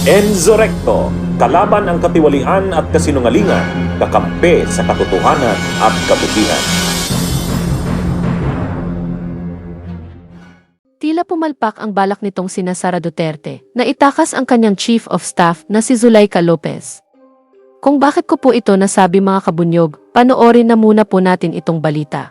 Enzo Recto, kalaban ang katiwalian at kasinungalingan, kakampi sa katotohanan at kabutihan. Tila pumalpak ang balak nitong sina Sara Duterte na itakas ang kanyang Chief of Staff na si Zuleika Lopez. Kung bakit ko po ito nasabi mga kabunyog, panoorin na muna po natin itong balita.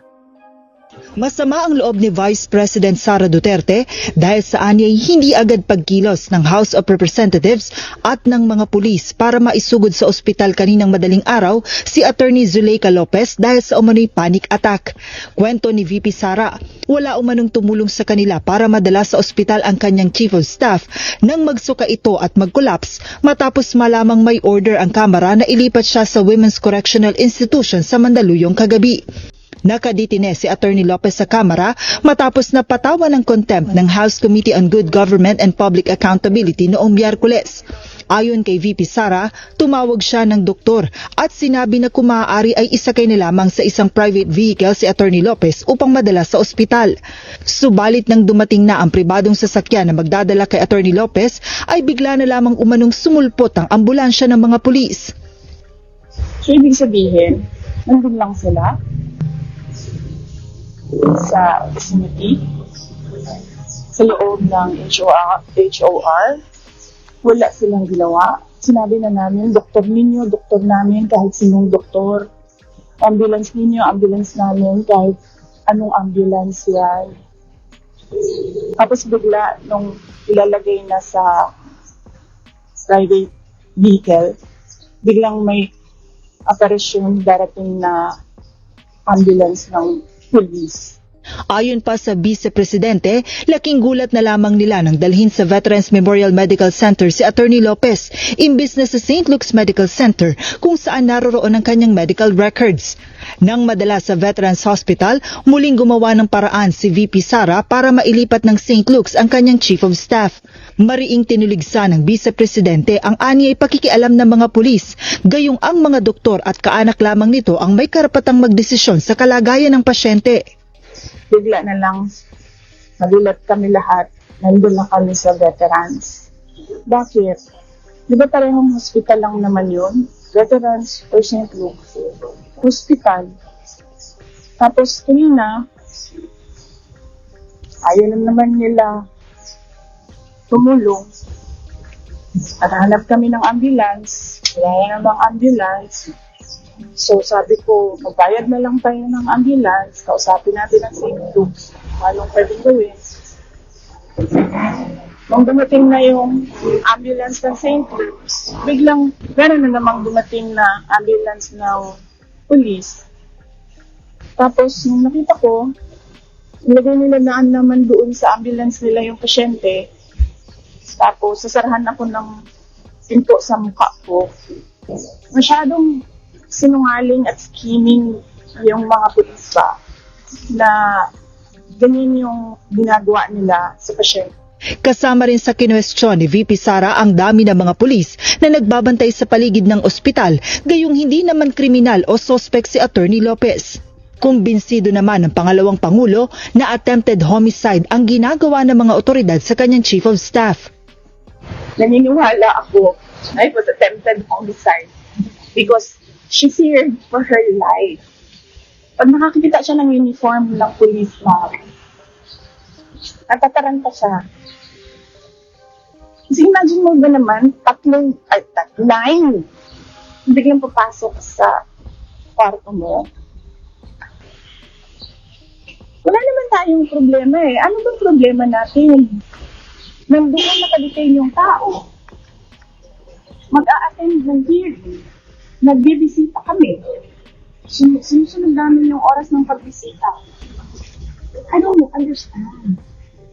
Masama ang loob ni Vice President Sara Duterte dahil sa anyay hindi agad pagkilos ng House of Representatives at ng mga pulis para maisugod sa ospital kaninang madaling araw si Attorney Zuleika Lopez dahil sa umano'y panic attack. Kwento ni VP Sara, wala umanong tumulong sa kanila para madala sa ospital ang kanyang Chief of Staff nang magsuka ito at mag-collapse matapos malamang may order ang Kamara na ilipat siya sa Women's Correctional Institution sa Mandaluyong kagabi. Nakadetine si Attorney Lopez sa Kamara matapos na patawan ng contempt ng House Committee on Good Government and Public Accountability noong Miyerkules. Ayon kay VP Sara, tumawag siya ng doktor at sinabi na kung maaari ay isakay na lamang sa isang private vehicle si Attorney Lopez upang madala sa ospital. Subalit nang dumating na ang pribadong sasakyan na magdadala kay Attorney Lopez, ay bigla na lamang umanong sumulpot ang ambulansya ng mga pulis. So, ibig sabihin, nandun lang sila sa vicinity, sa loob ng HOR, wala silang ginawa. Sinabi na namin, doktor ninyo, doktor namin, kahit sinong doktor. Ambulance ninyo, ambulance namin, kahit anong ambulance yan. Tapos bigla, nung ilalagay na sa private vehicle, biglang may operasyon darating na ambulance ng police. Ayon pa sa Vice Presidente, laking gulat na lamang nila nang dalhin sa Veterans Memorial Medical Center si Attorney Lopez, imbis na sa St. Luke's Medical Center kung saan naroroon ang kanyang medical records. Nang madala sa Veterans Hospital, muling gumawa ng paraan si VP Sara para mailipat ng St. Luke's ang kanyang Chief of Staff. Mariing tinuligsa ng Vice Presidente ang anyay pakikialam ng mga pulis, gayong ang mga doktor at kaanak lamang nito ang may karapatang magdesisyon sa kalagayan ng pasyente. Bigla na lang, nagulat kami lahat, nandun na kami sa veterans. Bakit? Di ba parehong hospital lang naman yun? Veterans or St. Luke's Hospital. Tapos kanina, ayaw na naman nila tumulong. At hanap kami ng ambulance, wala namang ambulance. So sabi ko, magbayad na lang tayo ng ambulance, kausapin natin ang St. Luke's, anong pwedeng gawin. Nung dumating na yung ambulance ng St. Luke's, biglang meron na namang dumating na ambulance ng police. Tapos nung nakita ko, nilagay nila naan naman doon sa ambulance nila yung pasyente. Tapos sasarahan ako ng pinto sa mukha ko. Masyadong sinungaling at scheming yung mga pulis ba na ganyan yung ginagawa nila sa pasyente. Kasama rin sa kinwestiyon ni VP Sara ang dami ng mga pulis na nagbabantay sa paligid ng ospital, gayong hindi naman kriminal o suspect si Attorney Lopez. Kumbinsido naman ng pangalawang pangulo na attempted homicide ang ginagawa ng mga otoridad sa kanyang Chief of Staff. Naniniwala ako na it was attempted homicide because she feared for her life. Pag nakakita siya ng uniform ng police na, natataranta siya. Kasi imagine mo ba naman, nine, biglang papasok sa kwarto mo. Wala naman tayong problema eh. Ano bang problema natin? Nandoon nakadetain yung tao. Mag-a-attend ng hearing. Nagbibisita kami. Sinusunod namin yung oras ng pagbisita. I don't understand.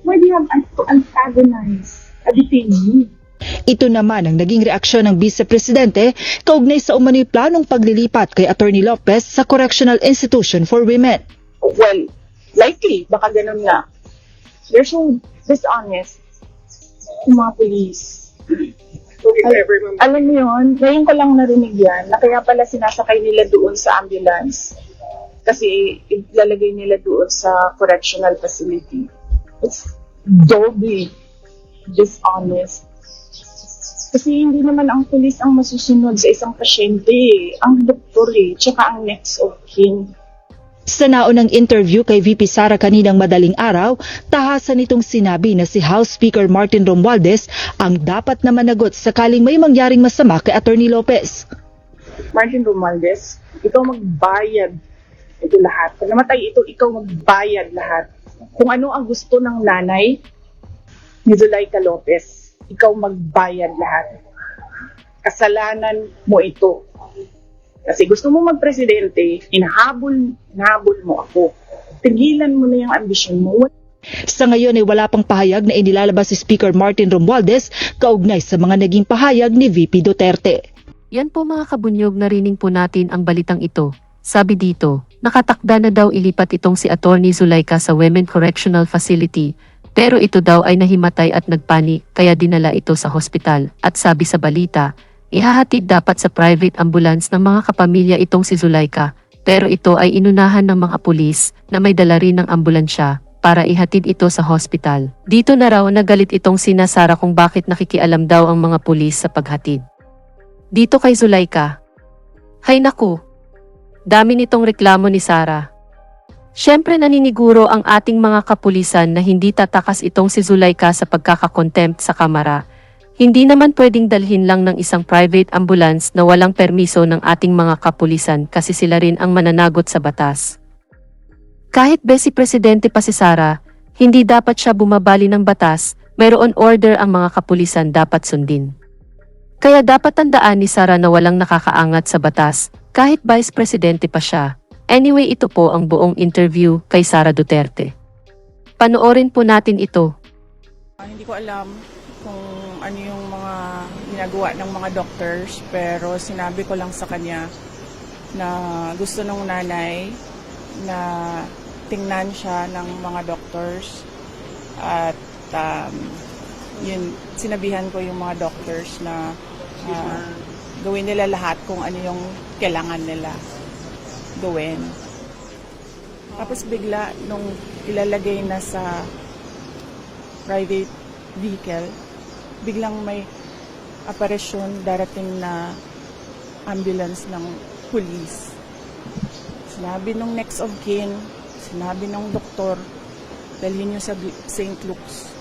Why do you have to antagonize a detainee? Ito naman ang naging reaksyon ng Vice Presidente kaugnay sa umano'y planong paglilipat kay Attorney Lopez sa Correctional Institution for Women. Well, likely, baka ganun nga. They're so dishonest yung mga police. Alam mo yun, ngayon ko lang narinig yan, na kaya pala sinasakay nila doon sa ambulance. Kasi ilalagay nila doon sa correctional facility. It's doubly dishonest. Kasi hindi naman ang pulis ang masusunod sa isang pasyente, ang doktor tsaka ang next of kin. Sa naunang interview kay VP Sara kaninang madaling araw, tahasan nitong sinabi na si House Speaker Martin Romualdez ang dapat na managot sakaling may mangyaring masama kay Attorney Lopez. Martin Romualdez, ikaw magbayad ito lahat. Pag namatay ito, ikaw magbayad lahat. Kung ano ang gusto ng nanay ni Zuleika Lopez, ikaw magbayad lahat. Kasalanan mo ito. Kasi gusto mo magpresidente, hinahabol mo ako. Tigilan mo na yung ambisyon mo. Sa ngayon ay wala pang pahayag na inilalabas si Speaker Martin Romualdez kaugnay sa mga naging pahayag ni VP Duterte. Yan po mga kabunyog, narinig po natin ang balitang ito. Sabi dito, nakatakda na daw ilipat itong si Attorney Zuleika sa Women Correctional Facility. Pero ito daw ay nahimatay at nagpanik kaya dinala ito sa hospital. At sabi sa balita, ihahatid dapat sa private ambulance ng mga kapamilya itong si Zuleika. Pero ito ay inunahan ng mga pulis na may dala rin ng ambulansya para ihatid ito sa hospital. Dito na raw nagalit itong sina Sara kung bakit nakikialam daw ang mga pulis sa paghatid dito kay Zuleika. Hay naku, dami nitong reklamo ni Sara. Siyempre naniniguro ang ating mga kapulisan na hindi tatakas itong si Zuleika sa pagkakakontempt sa kamara. Hindi naman pwedeng dalhin lang ng isang private ambulance na walang permiso ng ating mga kapulisan kasi sila rin ang mananagot sa batas. Kahit Vice Presidente pa si Sara, hindi dapat siya bumabali ng batas, mayroon order ang mga kapulisan dapat sundin. Kaya dapat tandaan ni Sara na walang nakakaangat sa batas, kahit Vice Presidente pa siya. Anyway, ito po ang buong interview kay Sara Duterte. Panoorin po natin ito. Hindi ko alam kung ano yung mga ginagawa ng mga doctors, pero sinabi ko lang sa kanya na gusto ng nanay na tingnan siya ng mga doctors at yun, sinabihan ko yung mga doctors na gawin nila lahat kung ano yung kailangan nila gawin. Tapos bigla nung ilalagay na sa private vehicle, biglang may aparisyon, darating na ambulance ng police. Sinabi nung next of kin, sinabi ng doktor, dalhin nyo sa St. Luke's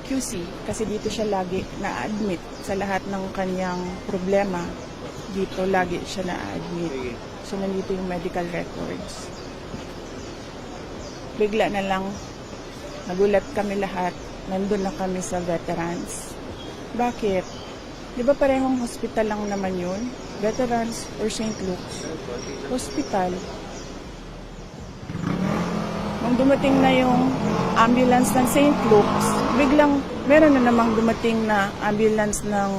QC, kasi dito siya lagi na-admit sa lahat ng kanyang problema. Dito lagi siya na-admit. So nandito yung medical records. Bigla na lang, nagulat kami lahat, nandun na kami sa veterans. Bakit? Di ba parehong hospital lang naman yun? Veterans or St. Luke's? Hospital. Nung dumating na yung ambulance ng St. Luke's, biglang meron na namang dumating na ambulance ng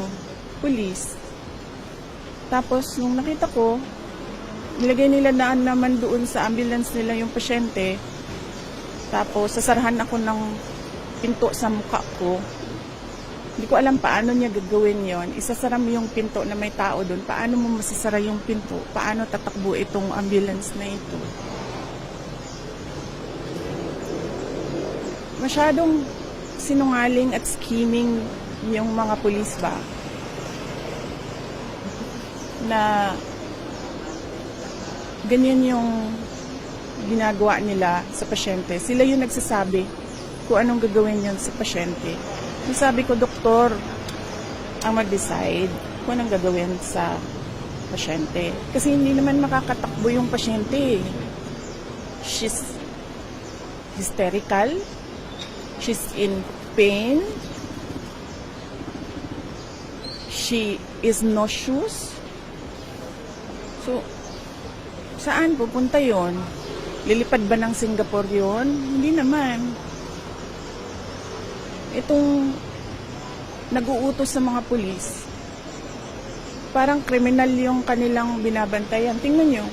police. Tapos nung nakita ko, nilagay nila daan naman doon sa ambulance nila yung pasyente. Tapos sasarahan ako ng pinto sa mukha ko. Hindi ko alam paano niya gagawin yon. Isasara mo yung pinto na may tao doon. Paano mo masasara yung pinto? Paano tatakbo itong ambulance na ito? Masyadong sinungaling at scheming yung mga pulis ba? Na ganyan yung ginagawa nila sa pasyente. Sila yung nagsasabi kung anong gagawin yun sa pasyente. Sabi ko, doktor ang mag-decide kung anong gagawin sa pasyente. Kasi hindi naman makakatakbo yung pasyente. She's hysterical. She's in pain. She is nauseous. So, saan pupunta yon? Lilipad ba ng Singapore yon? Hindi naman. Itong nag-uutos sa mga pulis, parang kriminal yung kanilang binabantayan. Tingnan nyo.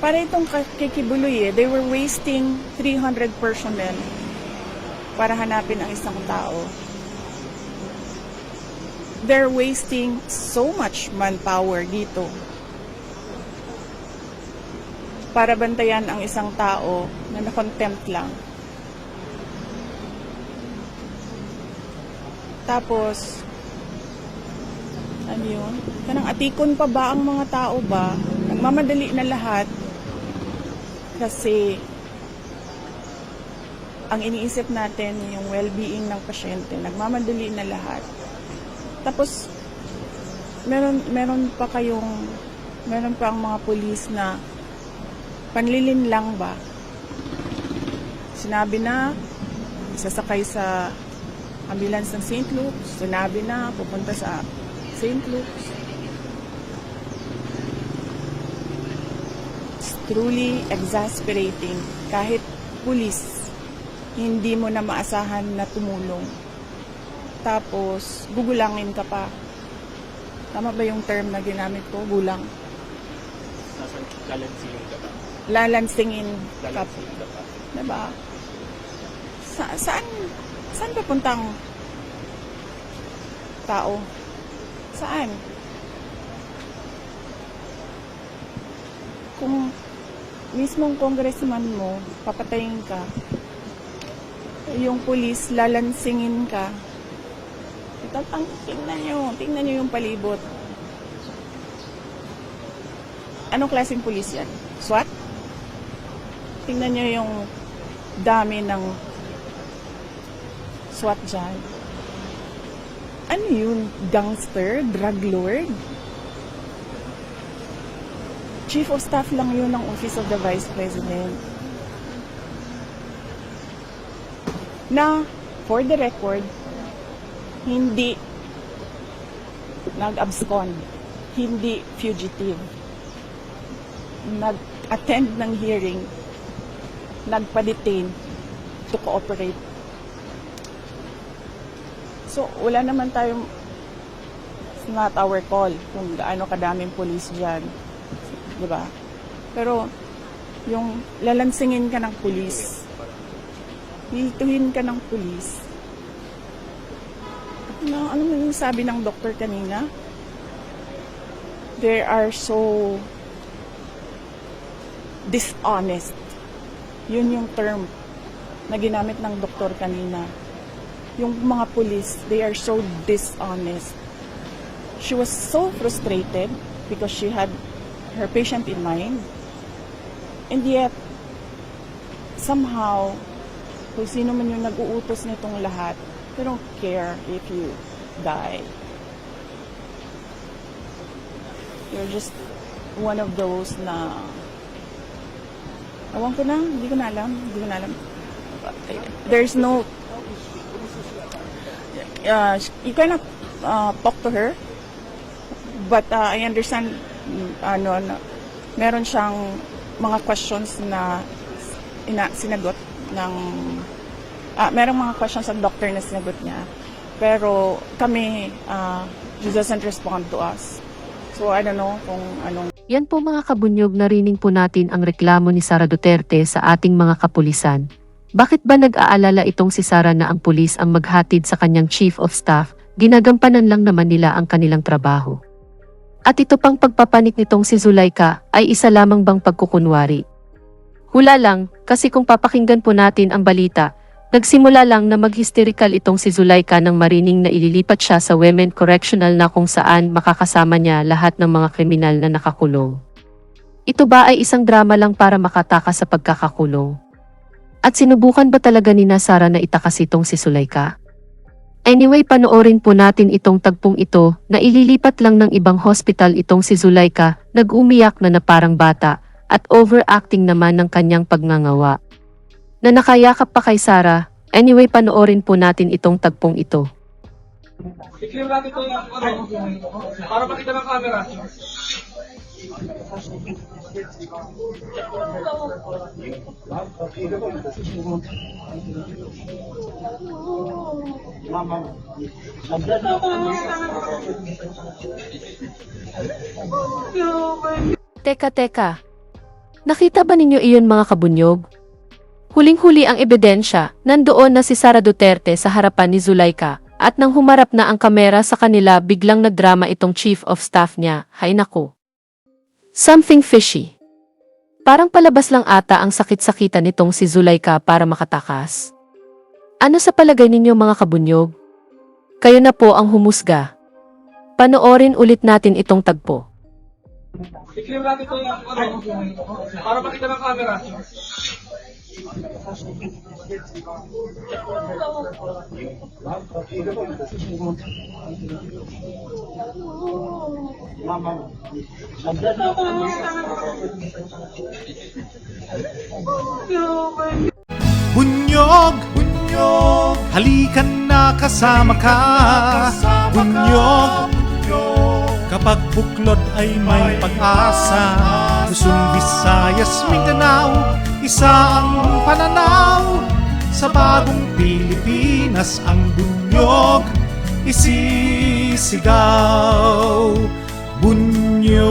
Para itong kikibuloy they were wasting 300 personnel para hanapin ang isang tao. They're wasting so much manpower dito para bantayan ang isang tao na na-contempt lang. Tapos, ano yun? Kanang atikon pa ba ang mga tao ba? Nagmamadali na lahat. Kasi, ang iniisip natin, yung well-being ng pasyente, nagmamadali na lahat. Tapos, meron pa ang mga pulis na panlilin lang ba? Sinabi na, sasakay sa ambulance ng St. Luke's. Sinabi na, pupunta sa St. Luke's. It's truly exasperating. Kahit pulis, hindi mo na maasahan na tumulong. Tapos, gugulangin ka pa. Tama ba yung term na ginamit ko? Gulang. Lalansingin ka pa. Diba? Saan papunta ang tao? Saan? Kung mismong congressman mo, papatayin ka, yung pulis, lalansingin ka, tingnan nyo yung palibot. Anong klaseng pulis yan? SWAT? Tingnan nyo yung dami ng SWAT dyan. Ano yun? Gangster? Drug lord? Chief of Staff lang yun ng Office of the Vice President. Na, for the record, hindi nag-abscond, hindi fugitive. Nag-attend ng hearing, nagpa-detain to cooperate. So, wala naman tayong, it's not our call kung gaano kadaming police dyan. Diba? Pero, yung lalansingin ka ng police, hilituhin ka ng police. Ano mo yung sabi ng doktor kanina? They are so dishonest. Yun yung term na ginamit ng doktor kanina. Yung mga police, they are so dishonest. She was so frustrated because she had her patient in mind. And yet, somehow, kung sino man yung nag-uutos nitong lahat, they don't care if you die. You're just one of those na awan ko na, hindi ko na alam. There's no you cannot talk to her, but I understand meron siyang mga questions na sinagot ng merong mga questions ang doctor na sinagot niya, pero kami she doesn't respond to us, so I don't know kung anong. Yan po mga kabunyog, narinig po natin ang reklamo ni Sara Duterte sa ating mga kapulisan. Bakit ba nag-aalala itong si Sara na ang pulis ang maghatid sa kanyang chief of staff? Ginagampanan lang naman nila ang kanilang trabaho. At ito pang pagpapanik nitong si Zuleika ay isa lamang bang pagkukunwari? Hula lang, kasi kung papakinggan po natin ang balita, nagsimula lang na mag-hysterical itong si Zuleika nang marining na ililipat siya sa Women Correctional na kung saan makakasama niya lahat ng mga kriminal na nakakulong. Ito ba ay isang drama lang para makatakas sa pagkakakulong? At sinubukan ba talaga ni Sara na itakas itong si Zuleika? Anyway, panoorin po natin itong tagpong ito na ililipat lang ng ibang hospital itong si Zuleika, nag-umiyak na parang bata, at overacting naman ng kanyang pagngangawa. Na nakayakap pa kay Sara. Anyway, panoorin po natin itong tagpong ito. I-clear natin ito para makita ng camera. Teka. Nakita ba ninyo iyon mga kabunyog? Huling-huli ang ebidensya, nandoon na si Sara Duterte sa harapan ni Zuleika, at nang humarap na ang kamera sa kanila biglang nagdrama itong chief of staff niya. Hay nako. Something fishy. Parang palabas lang ata ang sakit-sakitan nitong si Zuleika para makatakas. Ano sa palagay ninyo mga kabunyog? Kayo na po ang humusga. Panoorin ulit natin itong tagpo. I-clear natin ito yung para makita ng camera. Bunyog, bunyog, halikan na kasama ka. Bunyog, kapag buklod ay may pag-asa. Luzon, Visayas, Mindanao, isa ang pananaw. Sa bagong Pilipinas ang bunyog isisigaw. Bunyog,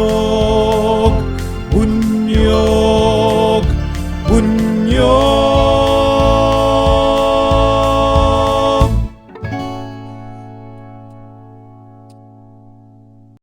bunyog.